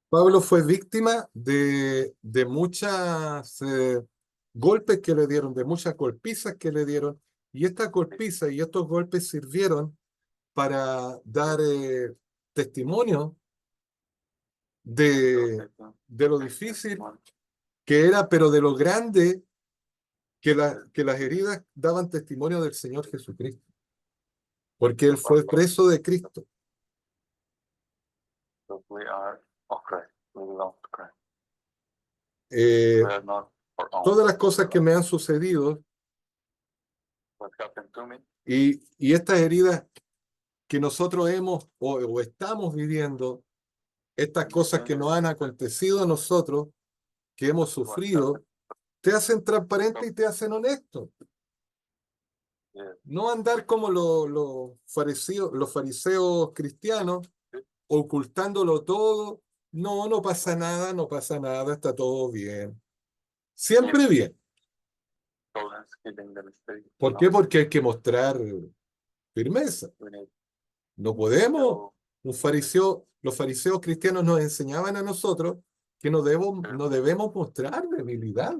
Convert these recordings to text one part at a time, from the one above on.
Pablo fue víctima de muchas golpes que le dieron, de muchas golpizas que le dieron, y estas golpizas y estos golpes sirvieron para dar testimonio de lo difícil que era, pero de lo grande que las heridas daban testimonio del Señor Jesucristo, porque Él fue preso de Cristo. Todas las cosas que me han sucedido y estas heridas que nosotros hemos o estamos viviendo, estas cosas que nos han acontecido a nosotros, que hemos sufrido, te hacen transparente y te hacen honesto. No andar como los fariseos cristianos, ocultándolo todo. No, no pasa nada, está todo bien. Siempre bien. ¿Por qué? Porque hay que mostrar firmeza. No podemos. Los fariseos cristianos nos enseñaban a nosotros que no debemos mostrar debilidad.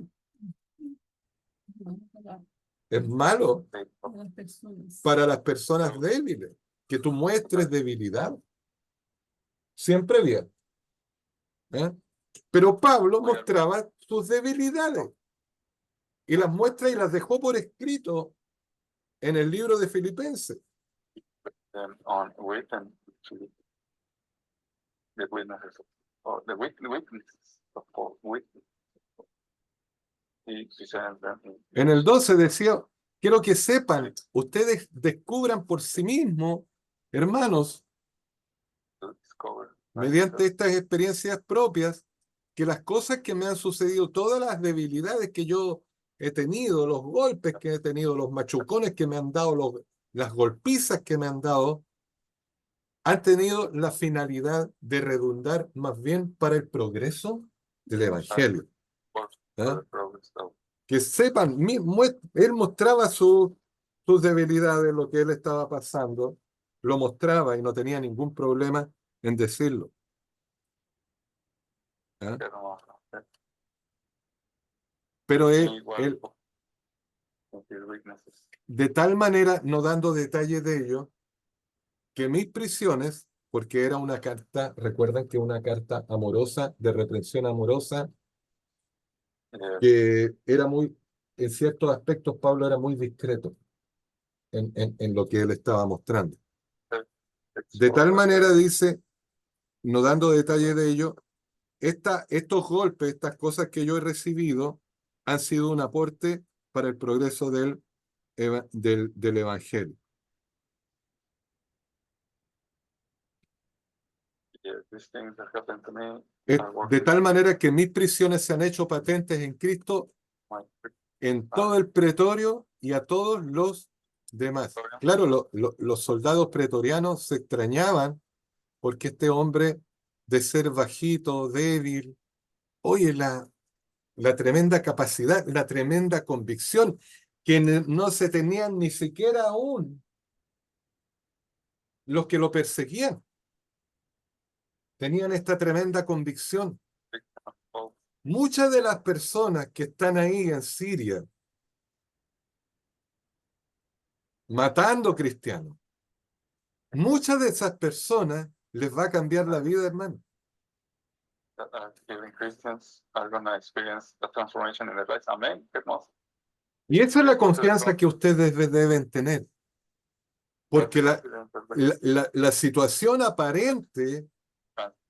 Es malo para las personas débiles que tú muestres debilidad. Siempre bien. Pero Pablo mostraba sus debilidades y las muestra y las dejó por escrito en el libro de Filipenses. En el 12 decía, quiero que sepan, ustedes descubran por sí mismos, hermanos, mediante estas experiencias propias, que las cosas que me han sucedido, todas las debilidades que yo he tenido, los golpes que he tenido, los machucones que me han dado, las golpizas que me han dado, han tenido la finalidad de redundar más bien para el progreso del Evangelio. Que sepan, él mostraba sus debilidades, lo que él estaba pasando, lo mostraba y no tenía ningún problema en decirlo. Pero él, de tal manera, no dando detalles de ello, que mis prisiones, porque era una carta, recuerdan que una carta amorosa, de reprensión amorosa, que era en ciertos aspectos, Pablo era muy discreto en lo que él estaba mostrando. De tal manera, dice, no dando detalles de ello, estos golpes, estas cosas que yo he recibido, han sido un aporte para el progreso del Evangelio. De tal manera que mis prisiones se han hecho patentes en Cristo en todo el pretorio y a todos los demás. Claro, los soldados pretorianos se extrañaban porque este hombre, de ser bajito, débil, oye, la tremenda capacidad, la tremenda convicción, que no se tenían ni siquiera aún los que lo perseguían. Tenían esta tremenda convicción. Muchas de las personas que están ahí en Siria matando cristianos, muchas de esas personas les va a cambiar la vida, hermano. Y esa es la confianza que ustedes deben tener. Porque la situación aparente,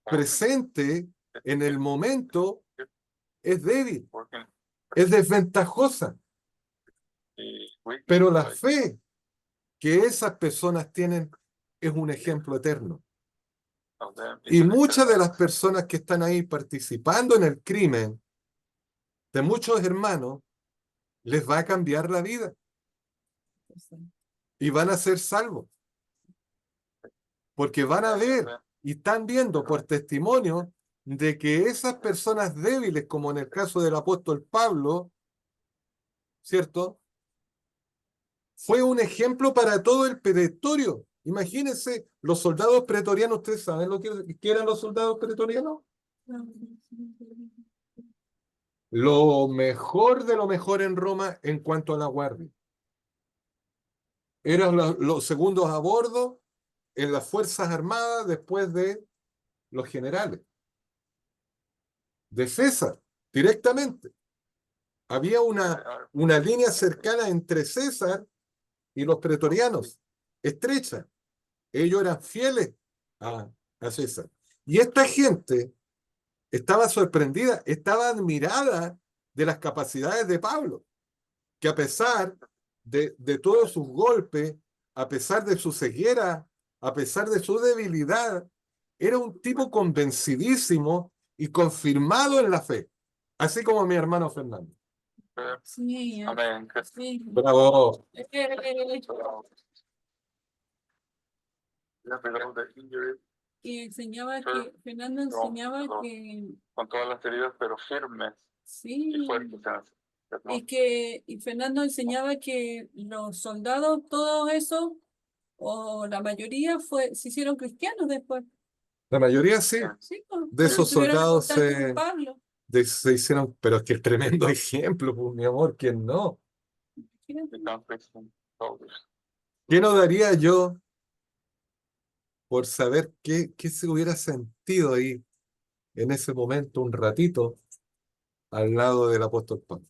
presente, en el momento, es débil, es desventajosa. Pero la fe que esas personas tienen es un ejemplo eterno. Y muchas de las personas que están ahí participando en el crimen de muchos hermanos, les va a cambiar la vida. Y van a ser salvos. Porque van a ver y están viendo por testimonio de que esas personas débiles, como en el caso del apóstol Pablo, ¿cierto? Fue un ejemplo para todo el pretorio, Imagínense, los soldados pretorianos, ¿ustedes saben lo que eran los soldados pretorianos? Lo mejor de lo mejor en Roma en cuanto a la guardia. Eran los segundos a bordo en las Fuerzas Armadas después de los generales. De César, directamente. Había una línea cercana entre César y los pretorianos, estrecha. Ellos eran fieles a César. Y esta gente estaba sorprendida, estaba admirada de las capacidades de Pablo, que a pesar de todos sus golpes, a pesar de su ceguera, a pesar de su debilidad, era un tipo convencidísimo y confirmado en la fe, así como mi hermano Fernando. Sí, Amén. sí. Bravo. Y enseñaba que, Fernando enseñaba que, Con todas las heridas, pero firmes sí, y fuertes. y Fernando enseñaba que los soldados, todos esos, o la mayoría, se hicieron cristianos después. La mayoría sí, Sí, pues, de esos porque tuvieron soldados contacto con Pablo. se hicieron, pero es que el tremendo ejemplo, pues, mi amor, ¿quién no? ¿Qué no daría yo por saber qué se hubiera sentido ahí en ese momento, un ratito, al lado del apóstol Pablo?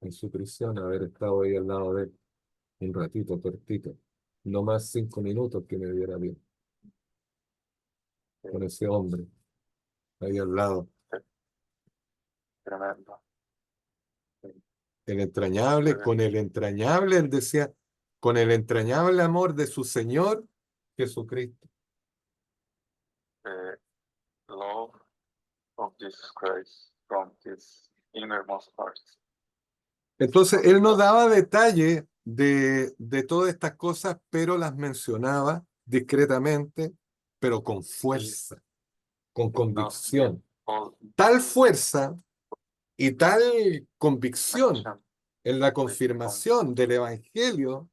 En su prisión, haber estado ahí al lado de él un ratito, cortito, no más 5 minutos que me diera bien, con ese hombre ahí al lado. Tremendo. El entrañable, con el entrañable, él decía, con el entrañable amor de su Señor Jesucristo. Love of Jesus Christ from his innermost parts. Entonces, él no daba detalle de todas estas cosas, pero las mencionaba discretamente, pero con fuerza, con convicción. Tal fuerza y tal convicción en la confirmación del Evangelio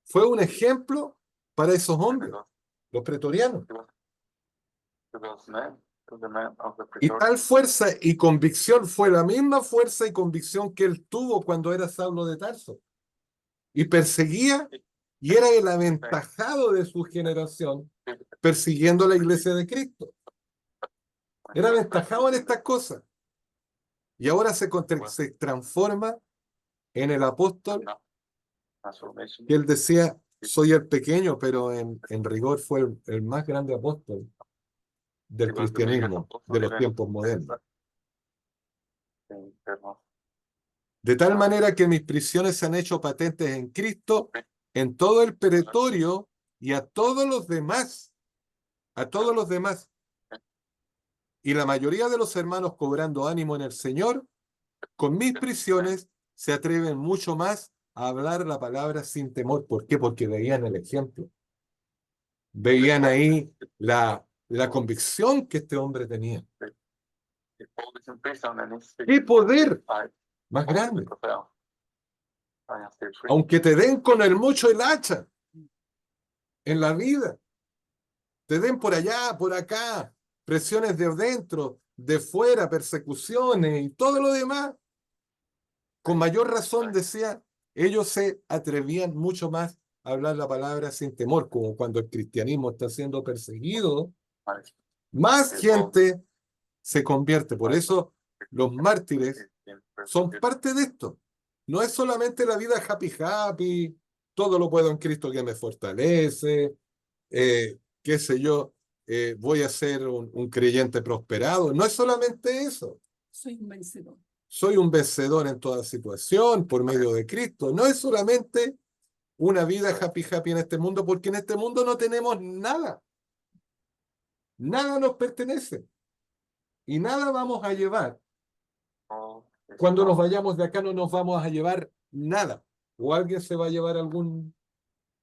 fue un ejemplo para esos hombres, los pretorianos. Y tal fuerza y convicción fue la misma fuerza y convicción que él tuvo cuando era Saulo de Tarso. Y perseguía y era el aventajado de su generación persiguiendo la iglesia de Cristo. Era aventajado en estas cosas. Y ahora se transforma en el apóstol que él decía, soy el pequeño, pero en rigor fue el más grande apóstol del cristianismo de los tiempos modernos. De tal manera que mis prisiones se han hecho patentes en Cristo, en todo el pretorio y a todos los demás. Y la mayoría de los hermanos, cobrando ánimo en el Señor, con mis prisiones se atreven mucho más a hablar la palabra sin temor. ¿Por qué? Porque veían el ejemplo. Veían ahí la convicción que este hombre tenía. ¡Qué poder más grande! Aunque te den con el mucho el hacha en la vida, te den por allá, por acá, presiones de dentro, de fuera, persecuciones y todo lo demás, con mayor razón, decía, ellos se atrevían mucho más a hablar la palabra sin temor, como cuando el cristianismo está siendo perseguido, más gente se convierte. Por eso los mártires son parte de esto. No es solamente la vida happy happy, todo lo puedo en Cristo que me fortalece, qué sé yo, voy a ser un creyente prosperado. No es solamente eso. Soy un vencedor. Soy un vencedor en toda situación por medio de Cristo. No es solamente una vida happy happy en este mundo, porque en este mundo no tenemos nada. Nada nos pertenece. Y nada vamos a llevar. Cuando nos vayamos de acá no nos vamos a llevar nada. O alguien se va a llevar algún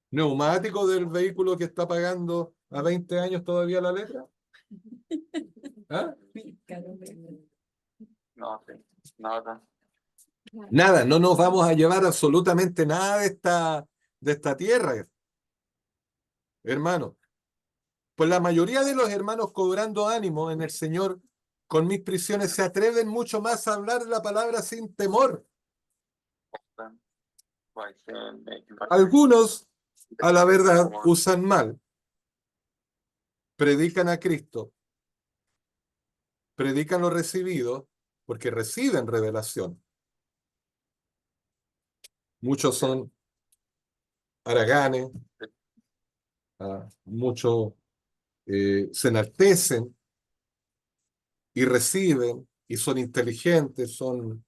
neumático del vehículo que está pagando a 20 años todavía la letra. ¿Ah? No, nada. Nada, no nos vamos a llevar absolutamente nada de esta tierra. hermano. Pues la mayoría de los hermanos cobrando ánimo en el Señor con mis prisiones se atreven mucho más a hablar la palabra sin temor. Then, by saying, making my Algunos, a la verdad, usan mal. Predican a Cristo, predican lo recibido, porque reciben revelación. Muchos son haraganes, muchos se enaltecen y reciben, y son inteligentes, son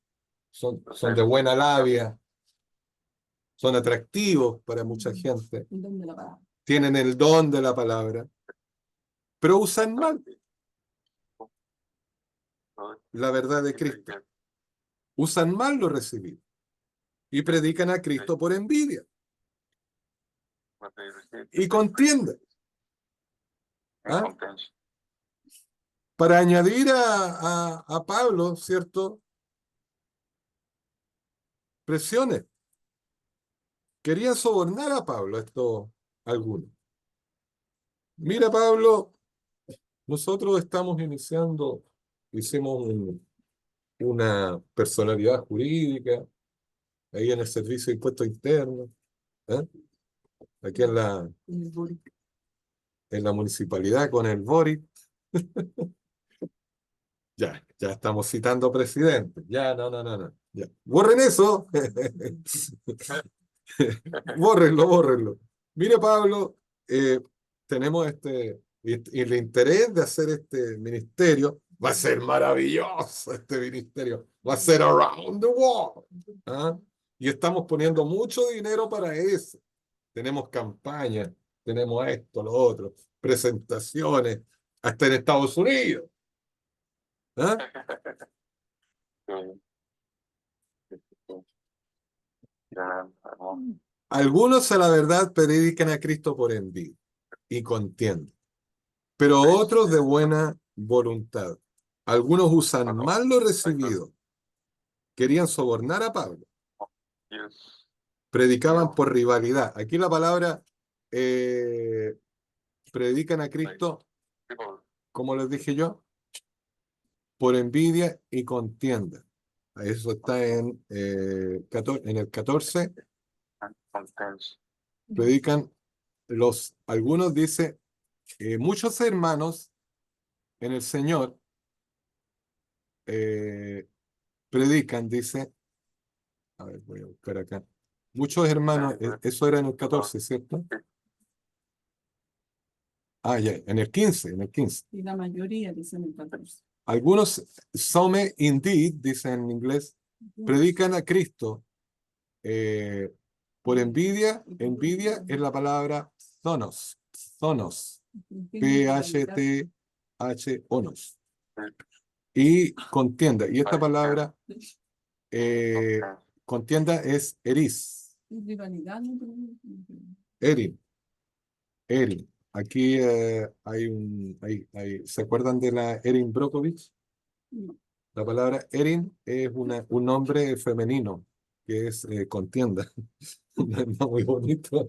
de buena labia, son atractivos para mucha gente, Un don de la palabra. tienen el don de la palabra, pero usan mal la verdad de Cristo, usan mal lo recibido y predican a Cristo por envidia what they receive, y contienda. and ¿Ah? contention. Para añadir a Pablo, ¿cierto? Presiones. Querían sobornar a Pablo, esto algunos. Mira, Pablo, nosotros estamos iniciando, hicimos una personalidad jurídica ahí en el Servicio de Impuestos Internos, ¿eh? Aquí en la municipalidad con el Boric. Ya estamos citando presidente. Ya, no. Ya. Borren eso. Bórrenlo. Mire, Pablo, tenemos y el interés de hacer este ministerio. Va a ser maravilloso este ministerio. Va a ser around the world. ¿Ah? Y estamos poniendo mucho dinero para eso. Tenemos campaña, tenemos esto, lo otro, presentaciones, hasta en Estados Unidos. ¿Ah? Algunos a la verdad predican a Cristo por envidia y contienda, pero otros de buena voluntad. Algunos usan mal lo recibido. Querían sobornar a Pablo. Yes. Predicaban por rivalidad. Aquí la palabra predican a Cristo, People como les dije yo, por envidia y contienda. Eso está en el 14. and contention. Predican algunos dice, muchos hermanos en el Señor predican, dice, a ver, voy a buscar acá. Muchos hermanos, eso era en el 14, ¿cierto? Ah, ya, en el 15. Y la mayoría dicen el 14. Algunos, some indeed, dice en inglés, predican a Cristo por envidia. Envidia es la palabra zonos, P-H-T-H, onos. Y contienda. Y esta palabra, contienda es eris, Rivalidad. erin. Aquí ¿se acuerdan de la Erin Brockovich? No. La palabra Erin es un nombre femenino, que es contienda. No, muy bonito.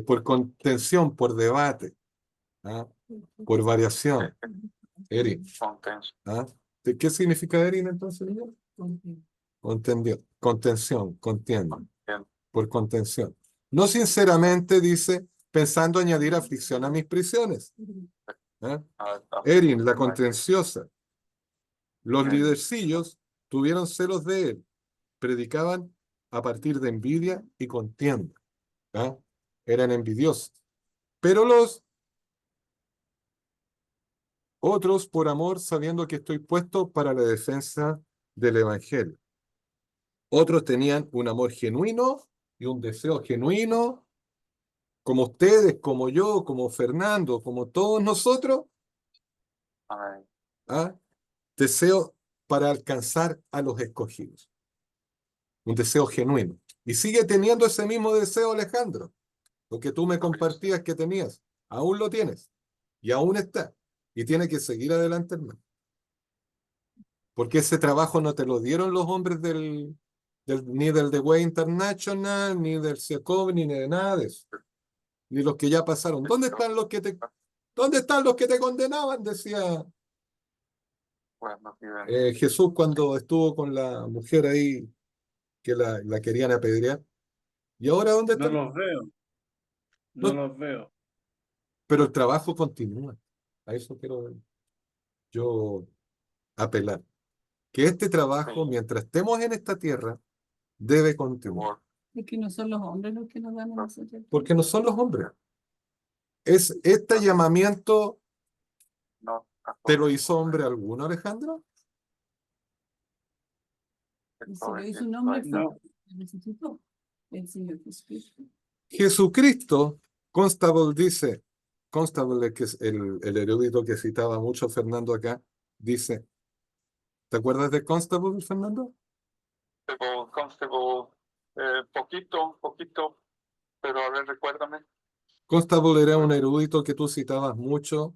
Por contención, por debate, ¿ah? Por variación. Erin. Contention. ¿Ah? ¿Qué significa Erin entonces, niño? Contención, contienda. Bien. Por contención. No sinceramente, dice, pensando añadir aflicción a mis prisiones. ¿Ah? Erin, la contenciosa. Los lidercillos tuvieron celos de él. Predicaban a partir de envidia y contienda. ¿Ah? Eran envidiosos. Pero los otros, por amor, sabiendo que estoy puesto para la defensa del Evangelio. Otros tenían un amor genuino y un deseo genuino, como ustedes, como yo, como Fernando, como todos nosotros. Amen. ¿Ah? Deseo para alcanzar a los escogidos. Un deseo genuino. Y sigue teniendo ese mismo deseo, Alejandro. Lo que tú me compartías que tenías. Aún lo tienes. Y aún está. Y tiene que seguir adelante, hermano. Porque ese trabajo no te lo dieron los hombres ni del The Way International, ni del CIACOB, ni de nada de eso. ni los que ya pasaron. ¿Dónde están los que te condenaban? Decía were not even Jesús cuando estuvo con la mujer ahí que la querían apedrear. ¿Y ahora dónde No están? los veo. No los veo. Pero el trabajo continúa. A eso quiero yo apelar. Que este trabajo, Sí. mientras estemos en esta tierra, debe the continuar. work Es que no son los hombres los que nos dan a nosotros. Porque no son los hombres. Es este llamamiento, not ¿te lo according hizo hombre alguno, Alejandro? to Y si lo hizo authority un hombre, by fue No. el resucitó, el Señor Jesucristo. Jesucristo, Constable dice, Constable, que es el erudito que citaba mucho Fernando acá, dice, ¿te acuerdas de Constable, Fernando? Constable, poquito, pero a ver, recuérdame. Constable era un erudito que tú citabas mucho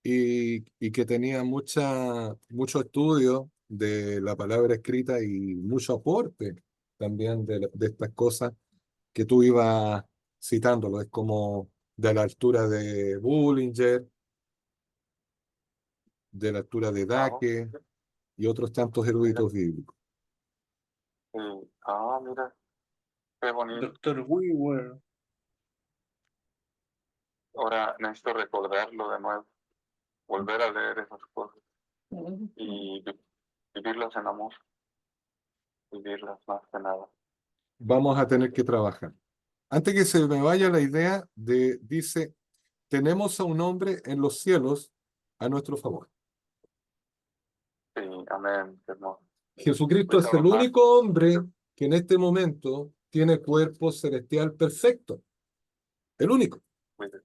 y que tenía mucho estudio de la palabra escrita y mucho aporte también de estas cosas que tú ibas citándolo. Es como de la altura de Bullinger, de la altura de Dake y otros tantos eruditos bíblicos. Mira, qué bonito. Doctor Weaver. Ahora necesito recordarlo de nuevo, volver a leer esas cosas y vivirlas en amor, vivirlas más que nada. Vamos a tener que trabajar. Antes que se me vaya la idea dice, tenemos a un hombre en los cielos a nuestro favor. Sí, amén, qué hermoso. Jesucristo es el único hombre que en este momento tiene cuerpo celestial perfecto. El único. With the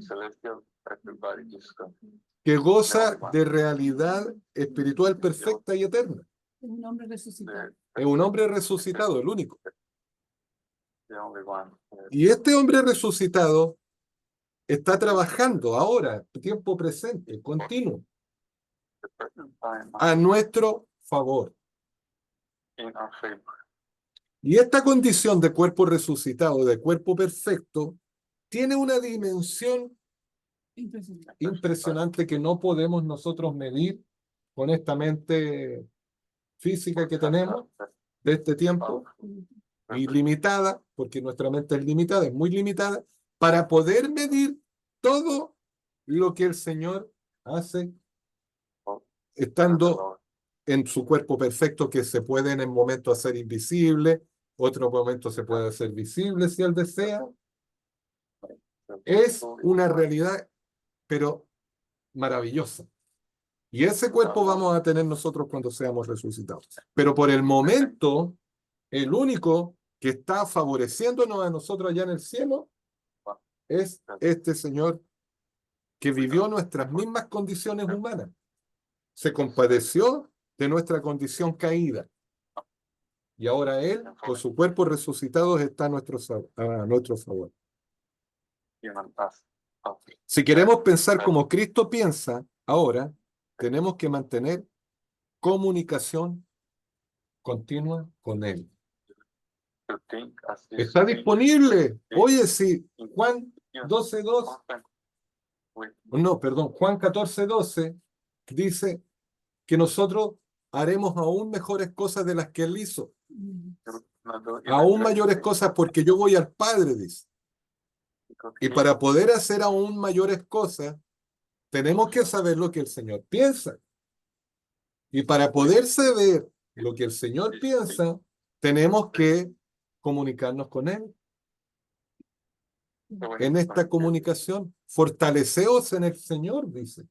celestial everybody just go. Que goza de realidad espiritual perfecta y eterna. Es un hombre resucitado. Es un hombre resucitado, el único. The only one. Y este hombre resucitado está trabajando ahora, tiempo presente, continuo, The present time a nuestro favor. in our favor. Y esta condición de cuerpo resucitado, de cuerpo perfecto, tiene una dimensión Impresionante. impresionante que no podemos nosotros medir con esta mente física que tenemos de este tiempo, ilimitada, porque nuestra mente es limitada, es muy limitada, para poder medir todo lo que el Señor hace estando en su cuerpo perfecto, que se puede en el momento hacer invisible, otro momento se puede hacer visible si él desea. Es una realidad, pero maravillosa. Y ese cuerpo vamos a tener nosotros cuando seamos resucitados. Pero por el momento, el único que está favoreciéndonos a nosotros allá en el cielo es este Señor que vivió nuestras mismas condiciones humanas. Se compadeció de nuestra condición caída. Y ahora Él, con su cuerpo resucitado, está a nuestro favor. Si queremos pensar como Cristo piensa ahora, tenemos que mantener comunicación continua con Él. Está disponible. Oye, sí, Juan 12:2, no, perdón, Juan 14:12 dice que nosotros haremos aún mejores cosas de las que Él hizo. Aún mayores cosas porque yo voy al Padre, dice. Y para poder hacer aún mayores cosas, tenemos que saber lo que el Señor piensa. Y para poder saber lo que el Señor piensa, tenemos que comunicarnos con Él. En esta comunicación, fortaleceos en el Señor, dice.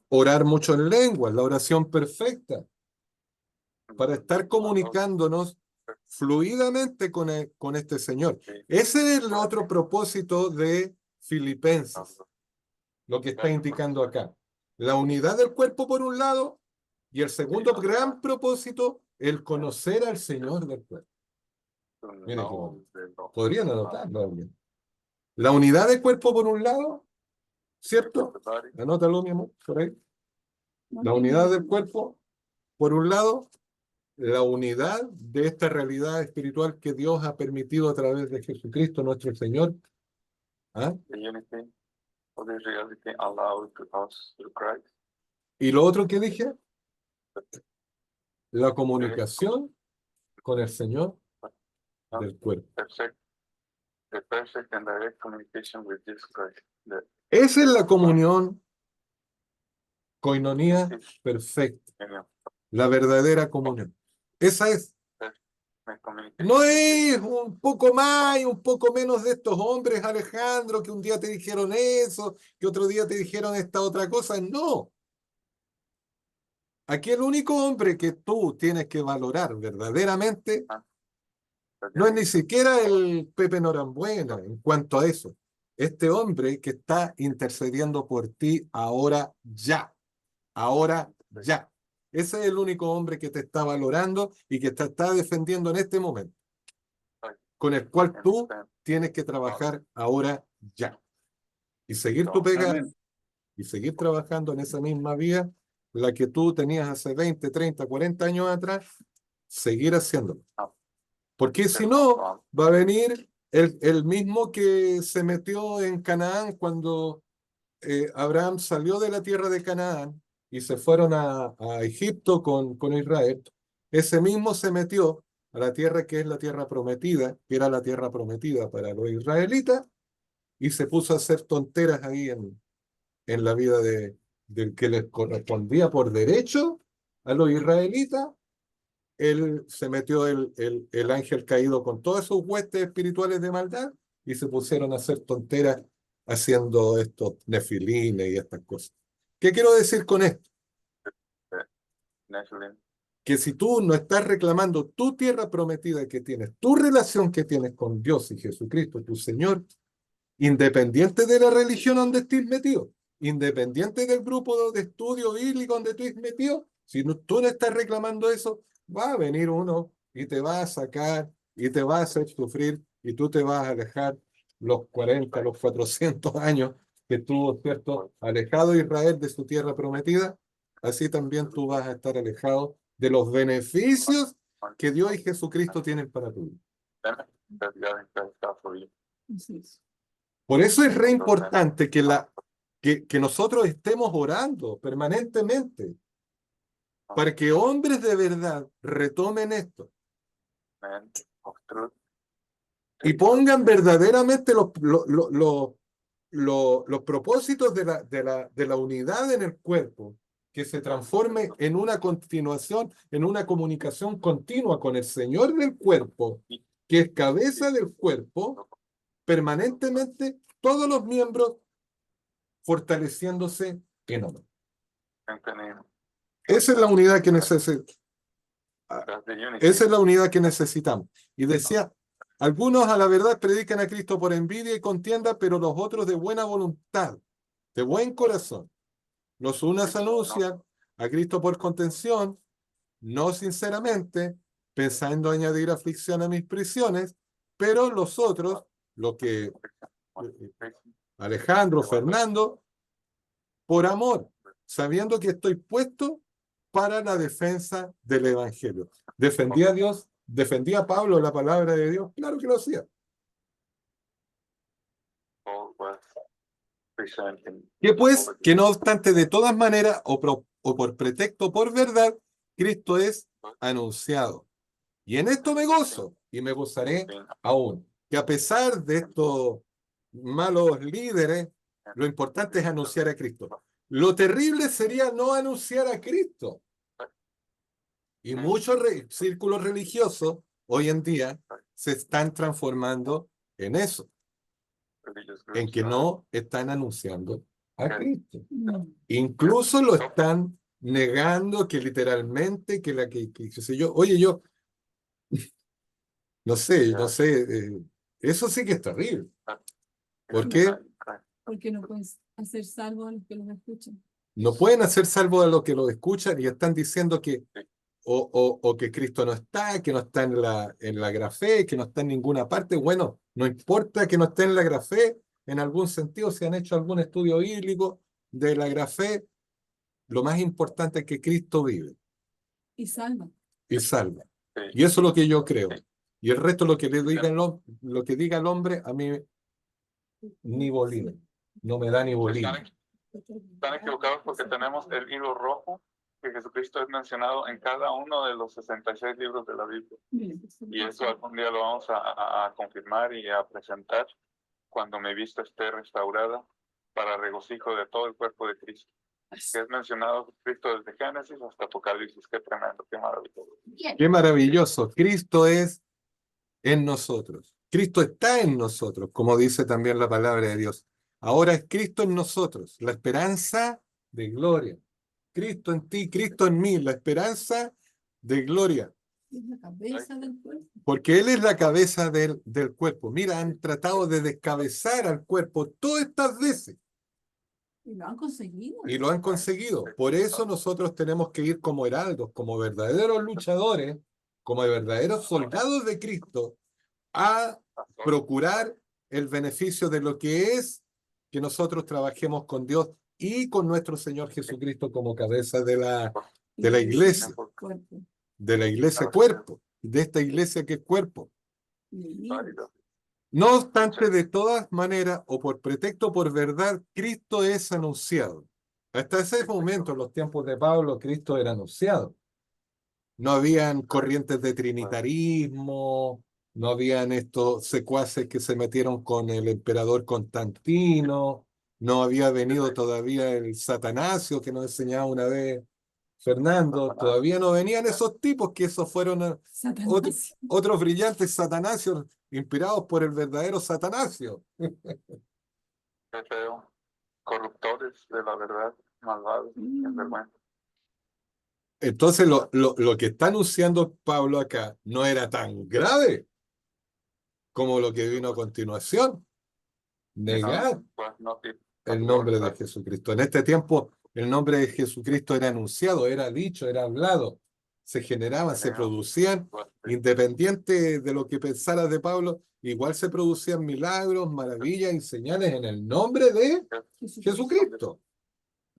Orar mucho en lenguas, la oración perfecta, para estar comunicándonos fluidamente con este Señor. Ese es el otro propósito de Filipenses, lo que está indicando acá. La unidad del cuerpo por un lado, y el segundo gran propósito, el conocer al Señor del cuerpo. Mire qué bonito. Podrían anotarlo alguien. La unidad del cuerpo por un lado, ¿cierto? Anótalo, mi amor, por ahí. La unidad del cuerpo por un lado, la unidad de esta realidad espiritual que Dios ha permitido a través de Jesucristo nuestro Señor. ¿Ah? The unity of this reality allowed to us through Christ. Y lo otro que dije, la comunicación con el Señor del cuerpo. The perfect and direct communication with Jesus Christ. Esa es la comunión, coinonía perfecta, la verdadera comunión. Esa es. No es un poco más y un poco menos de estos hombres, Alejandro, que un día te dijeron eso, que otro día te dijeron esta otra cosa. No. Aquí el único hombre que tú tienes que valorar verdaderamente no es ni siquiera el Pepe Norambuena en cuanto a eso. Este hombre que está intercediendo por ti ahora ya. Ahora ya. Ese es el único hombre que te está valorando y que te está defendiendo en este momento, con el cual tú tienes que trabajar ahora ya. Y seguir tu pega Amén. y seguir trabajando en esa misma vía, la que tú tenías hace 20, 30, 40 años atrás, seguir haciéndolo. Porque si no, va a venir el mismo que se metió en Canaán cuando Abraham salió de la tierra de Canaán y se fueron a Egipto con Israel. Ese mismo se metió a la tierra que es la tierra prometida, que era la tierra prometida para los israelitas, y se puso a hacer tonteras ahí en la vida del que les correspondía por derecho a los israelitas. Él se metió el ángel caído con todos esos huestes espirituales de maldad y se pusieron a hacer tonteras haciendo estos nefilines y estas cosas. ¿Qué quiero decir con esto? Que si tú no estás reclamando tu tierra prometida que tienes, tu relación que tienes con Dios y Jesucristo, tu Señor, independiente de la religión donde estés metido, independiente del grupo de estudio bíblico donde tú estés metido, si no, tú no estás reclamando eso, va a venir uno y te va a sacar y te va a hacer sufrir y tú te vas a alejar los 40, los 400 años que estuvo, ¿cierto?, alejado Israel de su tierra prometida. Así también tú vas a estar alejado de los beneficios que Dios y Jesucristo tienen para tu vida. Por eso es re importante que nosotros estemos orando permanentemente para que hombres de verdad retomen esto y pongan verdaderamente los propósitos de la unidad en el cuerpo, que se transforme en una continuación, en una comunicación continua con el Señor del cuerpo, que es cabeza del cuerpo, permanentemente todos los miembros fortaleciéndose en amor. Esa es la unidad que necesitamos. Esa es la unidad que necesitamos. Y decía, algunos a la verdad predican a Cristo por envidia y contienda, pero los otros de buena voluntad, de buen corazón. Los unos anuncian a Cristo por contención, no sinceramente, pensando añadir aflicción a mis prisiones, pero los otros, lo que Alejandro, Fernando, por amor, sabiendo que estoy puesto para la defensa del Evangelio. ¿Defendía a Dios? ¿Defendía a Pablo la palabra de Dios? Claro que lo hacía. Que pues, que no obstante, de todas maneras, o por pretexto o por verdad, Cristo es anunciado. Y en esto me gozo, y me gozaré aún. Que a pesar de estos malos líderes, lo importante es anunciar a Cristo. Lo terrible sería no anunciar a Cristo. Y muchos círculos religiosos hoy en día se están transformando en eso, en que no están anunciando a Cristo. Incluso lo están negando, que literalmente, que qué sé yo, oye, yo, no sé, eso sí que es terrible. ¿Por qué? Porque no puedes hacer salvo a los que los escuchan. No pueden hacer salvo a los que lo escuchan y están diciendo que o que Cristo no está, que no está en la grafé, que no está en ninguna parte. Bueno, no importa que no esté en la grafé, en algún sentido, si han hecho algún estudio bíblico de la grafé, lo más importante es que Cristo vive. Y salva. y salva. Sí. Y eso es lo que yo creo. Sí. Y el resto, lo que le diga lo que diga el hombre, a mí ni bolina. No me da ni bolina. Están equivocados porque tenemos el hilo rojo que Jesucristo es mencionado en cada uno de los 66 libros de la Biblia. Y eso algún día lo vamos a confirmar y a presentar cuando mi vista esté restaurada para regocijo de todo el cuerpo de Cristo. Que es mencionado Cristo desde Génesis hasta Apocalipsis. Qué tremendo, qué maravilloso. Qué maravilloso. Cristo es en nosotros. Cristo está en nosotros, como dice también la palabra de Dios. Ahora es Cristo en nosotros, la esperanza de gloria. Cristo en ti, Cristo en mí, la esperanza de gloria. Es la cabeza del cuerpo. Porque Él es la cabeza del cuerpo. Mira, han tratado de descabezar al cuerpo todas estas veces. Y lo han conseguido. Y lo han conseguido. Por eso nosotros tenemos que ir como heraldos, como verdaderos luchadores, como verdaderos soldados de Cristo, a procurar el beneficio de lo que es que nosotros trabajemos con Dios y con nuestro Señor Jesucristo como cabeza de la iglesia, Cuerpo. de la iglesia cuerpo, de esta iglesia que es cuerpo. Válido. No obstante, de todas maneras, o por pretexto o por verdad, Cristo es anunciado. Hasta ese momento, en los tiempos de Pablo, Cristo era anunciado. No habían corrientes de trinitarismo, no habían estos secuaces que se metieron con el emperador Constantino, no había venido todavía el Satanasio que nos enseñaba una vez Fernando, todavía no venían esos tipos, que esos fueron otros brillantes satanasios inspirados por el verdadero Satanasio. Qué feo. Corruptores de la verdad, malvados, es vergüenza. Entonces lo que está anunciando Pablo acá no era tan grave como lo que vino a continuación. Negar Pues no, sí. el nombre de Jesucristo. En este tiempo el nombre de Jesucristo era anunciado, era dicho, era hablado, se generaban, se producían, Pues, independiente de lo que pensara de Pablo, igual se producían milagros, maravillas y señales en el nombre de Jesucristo,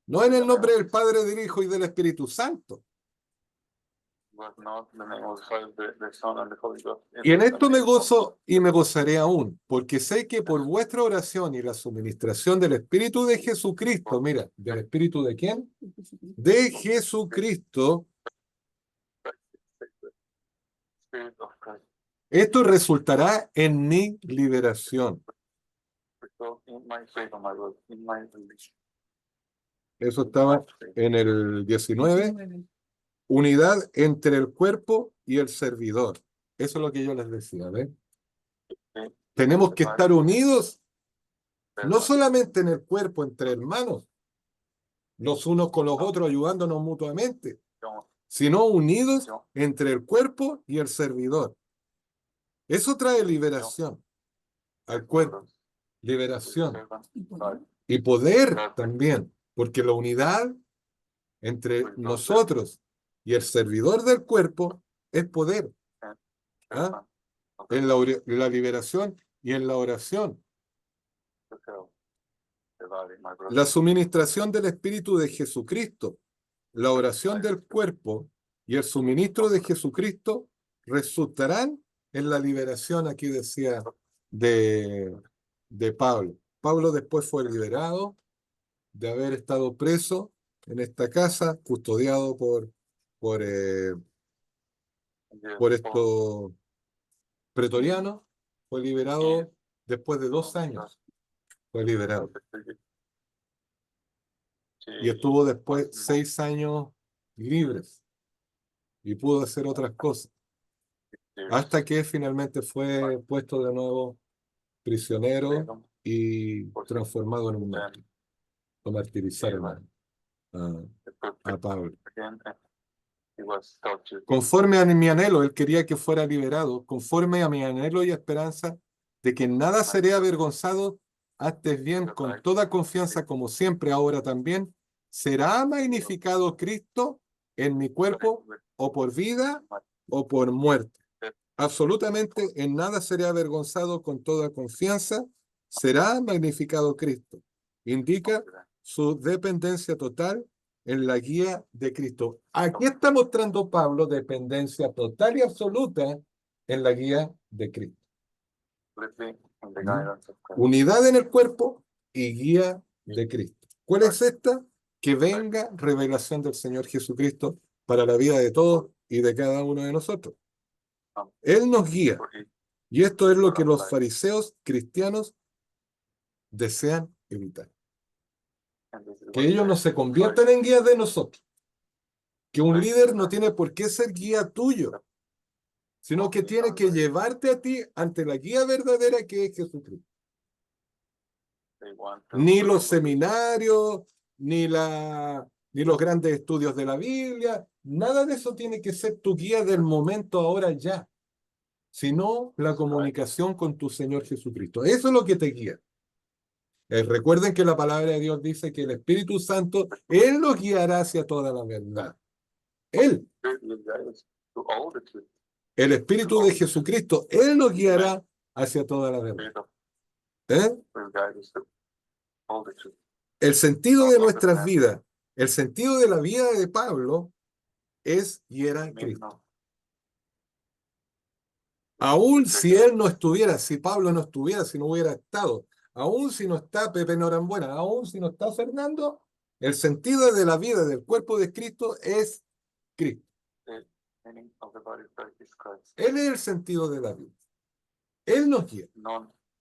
no en el nombre del Padre, del Hijo y del Espíritu Santo. pues no tenemos de Son and the Holy Ghost. Y en esto me gozo y me gozaré aún, porque sé que por vuestra oración y la suministración del Espíritu de Jesucristo, mira, ¿del Espíritu de quién? De Jesucristo, Spirit of Christ. esto resultará en mi liberación. So, in my faith, my Lord, in my religion. Eso estaba en el 19. Unidad entre el cuerpo y el servidor. Eso es lo que yo les decía, ¿ven? Tenemos que estar unidos, no solamente en el cuerpo, entre hermanos, los unos con los otros, ayudándonos mutuamente, sino unidos entre el cuerpo y el servidor. Eso trae liberación al cuerpo, liberación y poder también, porque la unidad entre nosotros y el servidor del cuerpo es poder. ¿Ah? En la liberación y en la oración. La suministración del Espíritu de Jesucristo, la oración del cuerpo y el suministro de Jesucristo resultarán en la liberación, aquí decía, de Pablo. Pablo después fue liberado de haber estado preso en esta casa, custodiado por estos pretorianos, fue liberado después de 2 años. Fue liberado. Y estuvo después 6 años libres. Y pudo hacer otras cosas. Hasta que finalmente fue puesto de nuevo prisionero y transformado en un mártir. Lo martirizaron a Pablo. Conforme a mi anhelo, él quería que fuera liberado, conforme a mi anhelo y esperanza de que nada seré avergonzado, antes bien con toda confianza, como siempre ahora también, será magnificado Cristo en mi cuerpo, o por vida o por muerte. Absolutamente en nada seré avergonzado, con toda confianza será magnificado Cristo. Indica su dependencia total en la guía de Cristo. Aquí está mostrando Pablo dependencia total y absoluta en la guía de Cristo. Completely in the guidance of Christ. Unidad en el cuerpo y guía de Cristo. ¿Cuál es esta? Que venga revelación del Señor Jesucristo para la vida de todos y de cada uno de nosotros. Él nos guía. Y esto es lo que los fariseos cristianos desean evitar. Que ellos no se conviertan en guías de nosotros. Que un líder no tiene por qué ser guía tuyo, sino que tiene que llevarte a ti ante la guía verdadera que es Jesucristo. Ni los seminarios, ni los grandes estudios de la Biblia, nada de eso tiene que ser tu guía del momento ahora ya, sino la comunicación con tu Señor Jesucristo. Eso es lo que te guía. Recuerden que la palabra de Dios dice que el Espíritu Santo, Él nos guiará hacia toda la verdad. Él, el Espíritu de Jesucristo, Él nos guiará hacia toda la verdad. El sentido de nuestras vidas, el sentido de la vida de Pablo es y era Cristo. Aún si él no estuviera, si Pablo no estuviera, si no hubiera estado, aún si no está Pepe Norambuena, aún si no está Fernando, el sentido de la vida del cuerpo de Cristo es Cristo. Él es el sentido de la vida. Él nos guía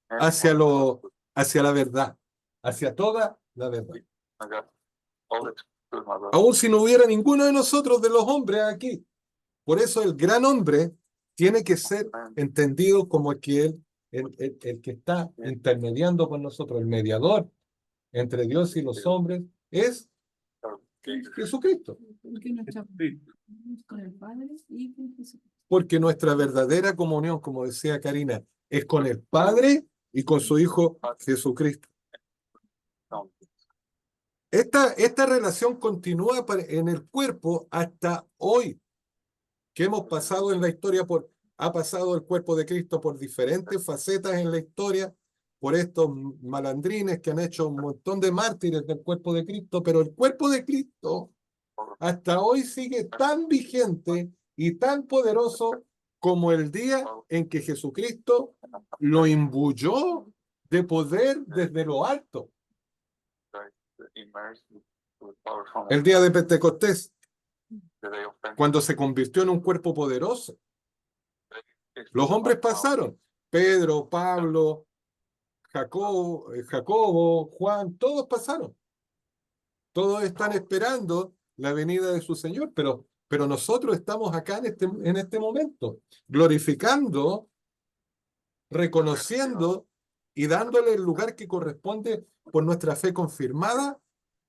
hacia la verdad, hacia toda la verdad. Aún si no hubiera ninguno de nosotros, de los hombres aquí. Por eso el gran hombre tiene que ser entendido como el que está intermediando con nosotros, el mediador entre Dios y los hombres, es Jesucristo. Con el Padre y con Jesucristo. Porque nuestra verdadera comunión, como decía Karina, es con el Padre y con su Hijo Jesucristo. Esta relación continúa en el cuerpo hasta hoy, que hemos pasado en la historia ha pasado el cuerpo de Cristo por diferentes facetas en la historia, por estos malandrines que han hecho un montón de mártires del cuerpo de Cristo, pero el cuerpo de Cristo hasta hoy sigue tan vigente y tan poderoso como el día en que Jesucristo lo imbuyó de poder desde lo alto. El día de Pentecostés, cuando se convirtió en un cuerpo poderoso. Los hombres pasaron, Pedro, Pablo, Jacobo, Juan, todos pasaron. Todos están esperando la venida de su Señor, pero nosotros estamos acá en este momento, glorificando, reconociendo y dándole el lugar que corresponde por nuestra fe confirmada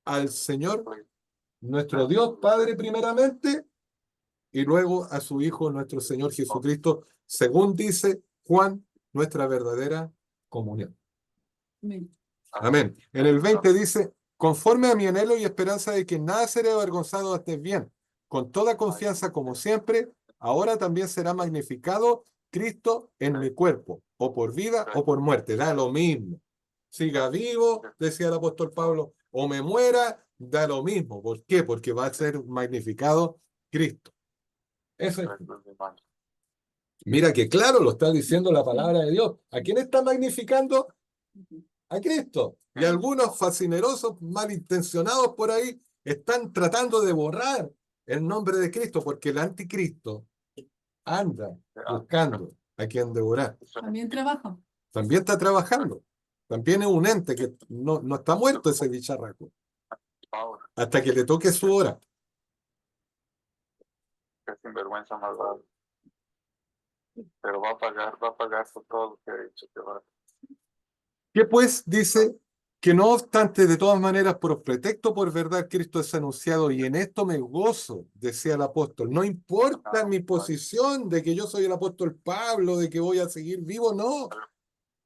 al Señor, nuestro Dios Padre primeramente, y luego a su Hijo, nuestro Señor Jesucristo, según dice Juan, nuestra verdadera comunión. Amén. Amén. En el 20 dice, conforme a mi anhelo y esperanza de que nada seré avergonzado estés bien, con toda confianza como siempre, ahora también será magnificado Cristo en mi cuerpo, o por vida o por muerte, da lo mismo. Siga vivo, decía el apóstol Pablo, o me muera, da lo mismo. ¿Por qué? Porque va a ser magnificado Cristo. Eso es. Mira que claro lo está diciendo la palabra de Dios. ¿A quién está magnificando? A Cristo. Y algunos fascinerosos, malintencionados por ahí, están tratando de borrar el nombre de Cristo, porque el anticristo anda buscando a quien devorar. También trabaja. También está trabajando. También es un ente que no está muerto ese bicharraco. Hasta que le toque su hora. Qué sinvergüenza malvado. Pero va a pagar por todo lo que ha hecho. Que pues dice que no obstante, de todas maneras, por pretexto, por verdad, Cristo es anunciado y en esto me gozo, decía el apóstol. No importa mi posición de que yo soy el apóstol Pablo, de que voy a seguir vivo, no.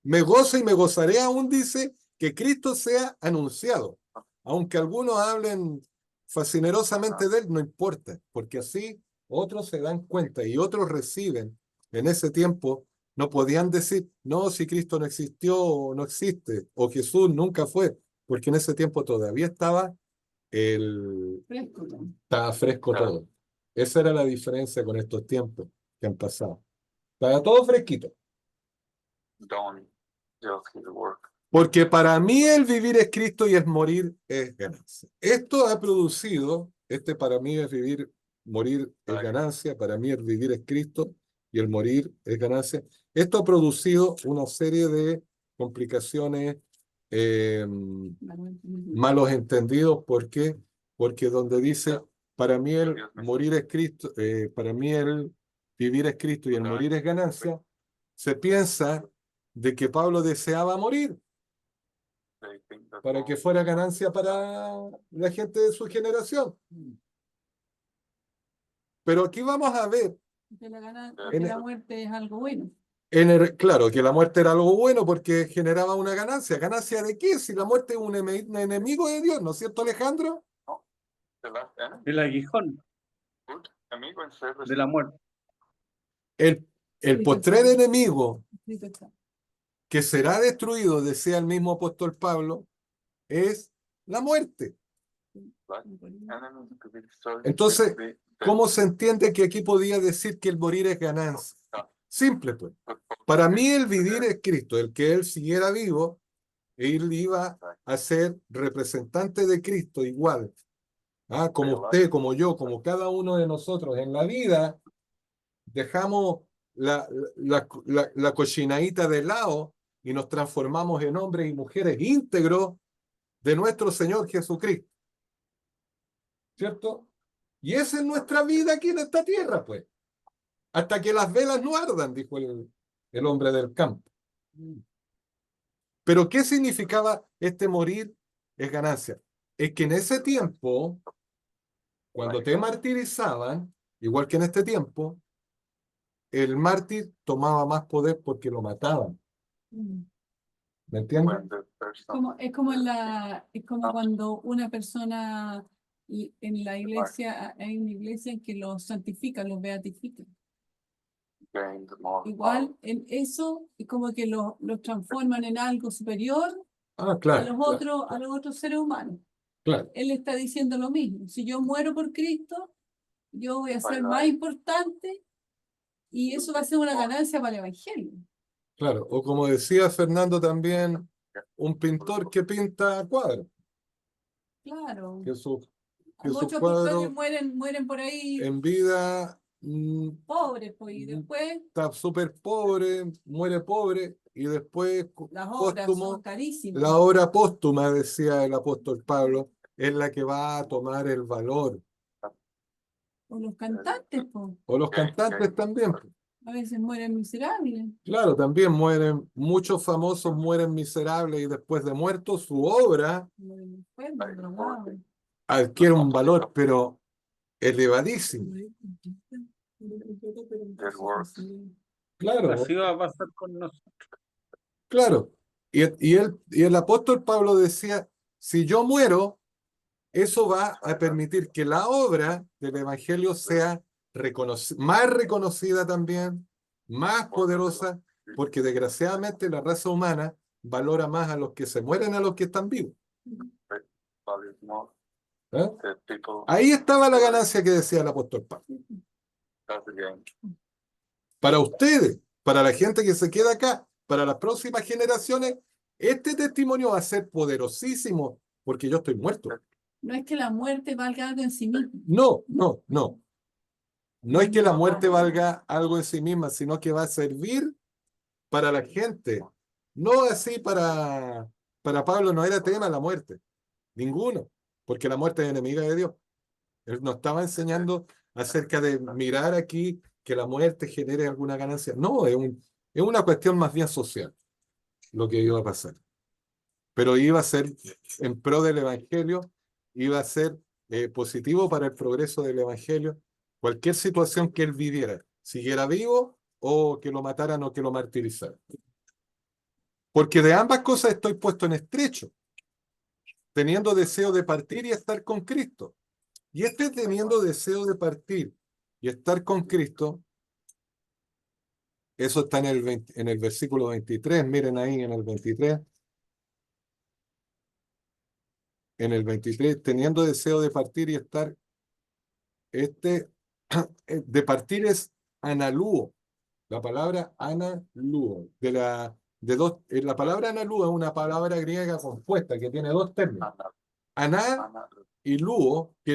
Me gozo y me gozaré aún, dice, que Cristo sea anunciado. Aunque algunos hablen fascinerosamente de él, no importa, porque así otros se dan cuenta y otros reciben. En ese tiempo no podían decir, no, si Cristo no existió o no existe, o Jesús nunca fue, porque en ese tiempo todavía estaba Fresco, ¿no? estaba fresco todo. Esa era la diferencia con estos tiempos que han pasado. Estaba todo fresquito. Don't just his work. Porque para mí el vivir es Cristo y el morir es ganancia. Esto ha producido, para mí es vivir, morir es ganancia, para mí el vivir es Cristo y el morir es ganancia. Esto ha producido una serie de complicaciones, malos entendidos. ¿Por qué? Porque donde dice, para mí el morir es Cristo, para mí el vivir es Cristo y el morir es ganancia, se piensa de que Pablo deseaba morir para que fuera ganancia para la gente de su generación. Pero aquí vamos a ver, Que la muerte es algo bueno. claro, que la muerte era algo bueno porque generaba una ganancia. ¿Ganancia de qué? Si la muerte es un enemigo de Dios, ¿no es cierto, Alejandro? El aguijón de la muerte. El postrer enemigo que será destruido, decía el mismo apóstol Pablo, es la muerte. Entonces, ¿cómo se entiende que aquí podía decir que el morir es ganancia? Simple, pues. Para mí el vivir es Cristo, el que él siguiera vivo, él iba a ser representante de Cristo igual. Como usted, como yo, como cada uno de nosotros en la vida, dejamos la cochinaíta de lado y nos transformamos en hombres y mujeres íntegros de nuestro Señor Jesucristo. ¿Cierto? Y esa es nuestra vida aquí en esta tierra, pues. Hasta que las velas no ardan, dijo el hombre del campo. Pero ¿qué significaba este morir es ganancia? Es que en ese tiempo, cuando te martirizaban, igual que en este tiempo, el mártir tomaba más poder porque lo mataban. ¿Me entiendes? Es como cuando una persona en la iglesia, hay una iglesia en que los santifican, los beatifican. Igual en eso es como que los transforman en algo superior Claro, a los otros seres humanos. claro. Él está diciendo lo mismo. Si yo muero por Cristo, yo voy a ser más importante y eso va a ser una ganancia para el evangelio. Claro, o como decía Fernando también, un pintor que pinta cuadros. Claro. Que sus Muchos cuadros pintores mueren por ahí en vida pobres, pues, y después está súper pobre, muere pobre, y después las obras son póstumo, carísimas. la obra póstuma, decía el apóstol Pablo, es la que va a tomar el valor. O los cantantes, pues. O los cantantes también. A veces mueren miserables. Claro, también mueren, muchos famosos mueren miserables y después de muertos su obra adquiere un valor, pero elevadísimo. Claro, Así va a pasar con nosotros. claro. Y el apóstol Pablo decía, si yo muero, eso va a permitir que la obra del evangelio sea más reconocida también, más poderosa, porque desgraciadamente la raza humana valora más a los que se mueren a los que están vivos. ¿Eh? Ahí estaba la ganancia que decía el apóstol Pablo. Para ustedes, para la gente que se queda acá, para las próximas generaciones, este testimonio va a ser poderosísimo, porque yo estoy muerto. No es que la muerte valga algo en sí misma. No, no, no. No es que la muerte valga algo en sí misma, sino que va a servir para la gente. No así para Pablo no era tema la muerte. Ninguno. Porque la muerte es enemiga de Dios. Él nos estaba enseñando acerca de mirar aquí que la muerte genere alguna ganancia. No, es una cuestión más bien social lo que iba a pasar. Pero iba a ser en pro del evangelio, iba a ser positivo para el progreso del evangelio. Cualquier situación que él viviera, siguiera vivo o que lo mataran o que lo martirizaran. Porque de ambas cosas estoy puesto en estrecho, teniendo deseo de partir y estar con Cristo. Y teniendo deseo de partir y estar con Cristo, eso está en el versículo 23, miren ahí en el 23. en el 23, teniendo deseo de partir y estar, de partir es analúo, la palabra analúo, la palabra analúo es una palabra griega compuesta que tiene dos términos, aná y luo, que